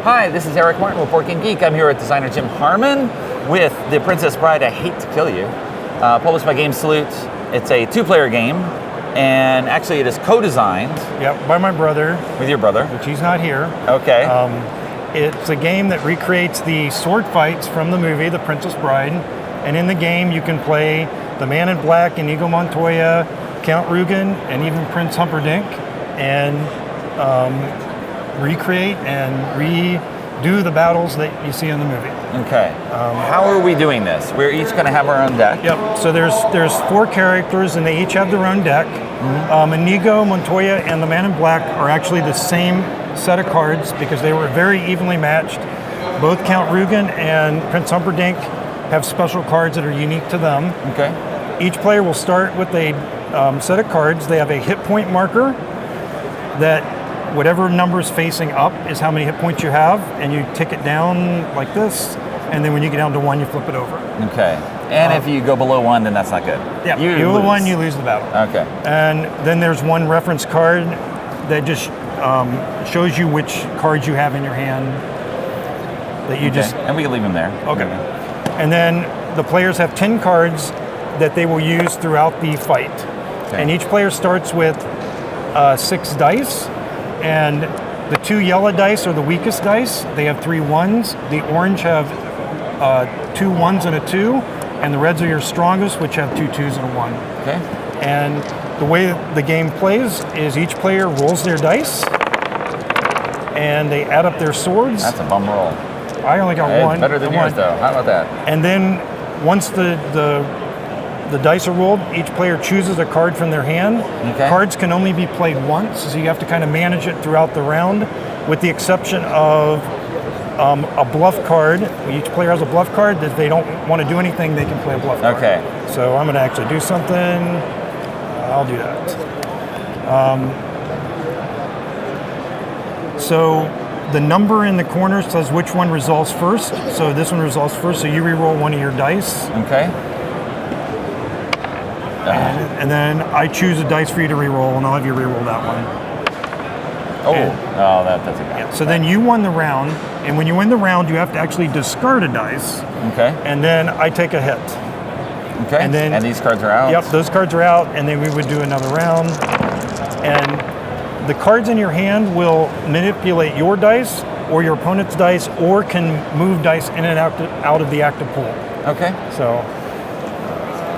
Hi, this is Eric Martin with Board Game Geek. I'm here with designer Jim Harmon with The Princess Bride, I Hate to Kill You, published by Game Salute. It's a two-player game, and actually it is co-designed. Yep, by my brother. With your brother. Which he's not here. Okay. It's a game that recreates the sword fights from the movie, The Princess Bride. And in the game, you can play the Man in Black, Inigo Montoya, Count Rugen, and even Prince Humperdinck, and recreate and redo the battles that you see in the movie. Okay. How are we doing this? We're each going to have our own deck. Yep. So there's 4 characters, and they each have their own deck. Mm-hmm. Inigo Montoya and the Man in Black are actually the same set of cards because they were very evenly matched. Both Count Rugen and Prince Humperdinck have special cards that are unique to them. Okay. Each player will start with a set of cards. They have a hit point marker that whatever number is facing up is how many hit points you have, and you tick it down like this, and then when you get down to 1, you flip it over. Okay. And if you go below 1, then that's not good. Yeah, you go below 1, you lose the battle. Okay. And then there's one reference card that just shows you which cards you have in your hand that you just... And we can leave them there. Okay. And then the players have 10 cards that they will use throughout the fight. Okay. And each player starts with 6 dice, and the 2 yellow dice are the weakest dice. They have 3 1s. The orange have 2 1s and a 2, and the reds are your strongest, which have 2 2s and a 1. Okay. And the way the game plays is each player rolls their dice, and they add up their swords. That's a bum roll. I only got 1. Better than yours, though. How about that? And then once the dice are rolled, each player chooses a card from their hand. Okay. Cards can only be played once, so you have to kind of manage it throughout the round, with the exception of a bluff card. Each player has a bluff card. If they don't want to do anything, they can play a bluff card. Okay. So I'm going to actually do something. I'll do that. So the number in the corner says which one resolves first. So this one resolves first, so you re-roll one of your dice. Okay. And then I choose a dice for you to re-roll, and I'll have you re-roll that one. That's a good. Yeah, so then you won the round, and when you win the round, you have to actually discard a dice. Okay. And then I take a hit. Okay. And these cards are out? Yep, those cards are out, and then we would do another round. And the cards in your hand will manipulate your dice or your opponent's dice, or can move dice in and out of the active pool. Okay. So.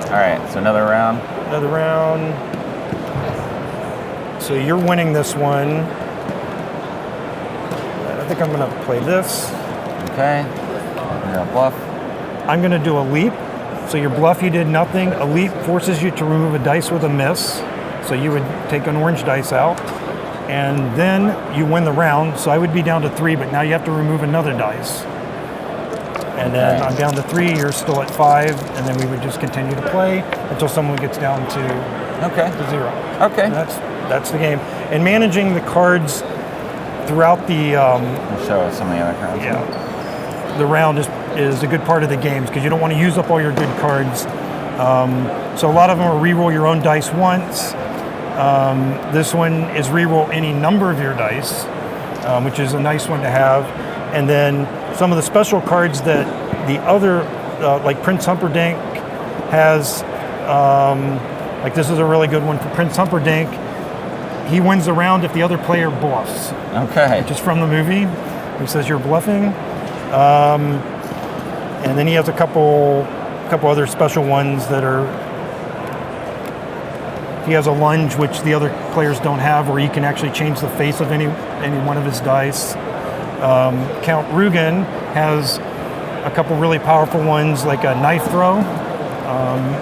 All right, so another round. Another round. So you're winning this one. I think I'm going to play this. Okay. You're going to bluff. I'm going to do a leap. So your bluff, you did nothing. A leap forces you to remove a dice with a miss. So you would take an orange dice out. And then you win the round. So I would be down to 3, but now you have to remove another dice. And then I'm down to 3, you're still at 5, and then we would just continue to play until someone gets down to 0. Okay. That's the game. And managing the cards throughout the... We'll show some of the other cards. Yeah. The round is a good part of the games, because you don't want to use up all your good cards. So a lot of them are re-roll your own dice once. This one is re-roll any number of your dice, which is a nice one to have. And then some of the special cards that the other, like Prince Humperdinck has, like this is a really good one for Prince Humperdinck. He wins the round if the other player bluffs. Okay. Which is from the movie. He says you're bluffing. And then he has a couple other special ones that are, he has a lunge, which the other players don't have, where he can actually change the face of any one of his dice. Count Rugen has a couple really powerful ones, like a knife throw,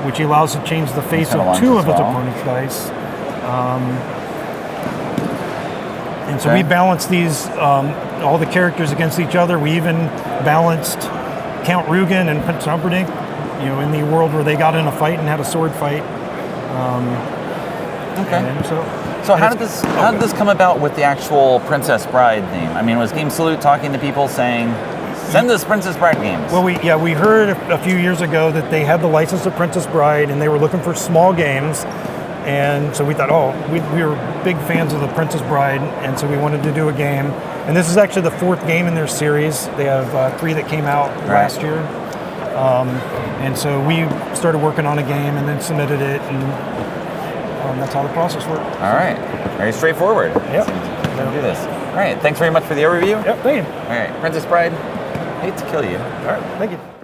which he allows to change the face of 2 of his opponent's dice. And so we balanced these, all the characters against each other. We even balanced Count Rugen and Prince Humperdinck, in the world where they got in a fight and had a sword fight. So how did this come about with the actual Princess Bride theme? I mean, was Game Salute talking to people saying, send us Princess Bride games? Well, we heard a few years ago that they had the license of Princess Bride, and they were looking for small games. And so we thought, we were big fans of The Princess Bride, and so we wanted to do a game. And this is actually the 4th game in their series. They have 3 that came out last year. And so we started working on a game and then submitted it, and that's how the process worked. All right. Very straightforward. Yep. Let's do this. All right. Thanks very much for the overview. Yep, thank you. All right. Princess Bride, hate to kill you. All right, thank you.